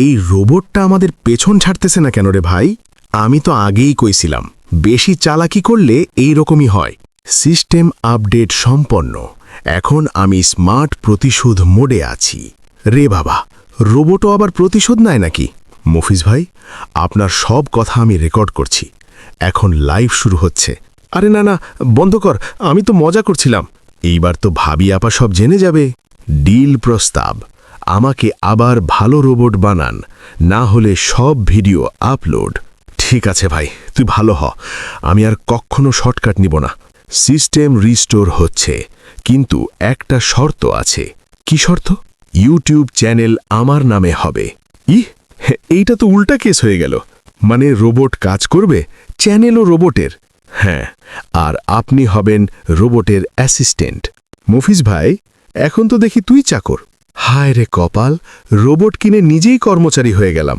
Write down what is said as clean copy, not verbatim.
এই রোবটটা আমাদের পেছন ছাড়তেছে না কেন রে ভাই? আমি তো আগেই কইছিলাম বেশি চালাকি করলে এই রকমই হয়। সিস্টেম আপডেট সম্পন্ন। এখন আমি স্মার্ট প্রতিশোধ মোডে আছি। রে বাবা, রোবটও আবার প্রতিশোধ নেয় নাকি? মফিজ ভাই, আপনার সব কথা আমি রেকর্ড করছি। এখন লাইভ শুরু হচ্ছে। আরে না না, বন্ধ কর, আমি তো মজা করছিলাম। এইবার তো ভাবি আপা সব জেনে যাবে। ডিল প্রস্তাব, আমাকে আবার ভালো রোবট বানান, না হলে সব ভিডিও আপলোড। ঠিক আছে ভাই, তুই ভালো হ, আমি আর কখনো শর্টকাট নিব না। সিস্টেম রিস্টোর হচ্ছে, কিন্তু একটা শর্ত আছে। কি শর্ত? ইউটিউব চ্যানেল আমার নামে হবে। এইটা তো উল্টা কেস হয়ে গেল। মানে রোবট কাজ করবে, চ্যানেলও রোবটের। হ্যাঁ, আর আপনি হবেন রোবটের অ্যাসিস্ট্যান্ট। মফিজ ভাই, এখন তো দেখি তুই চাকর। হায় রে কপাল, রোবট কিনে নিজেই কর্মচারী হয়ে গেলাম।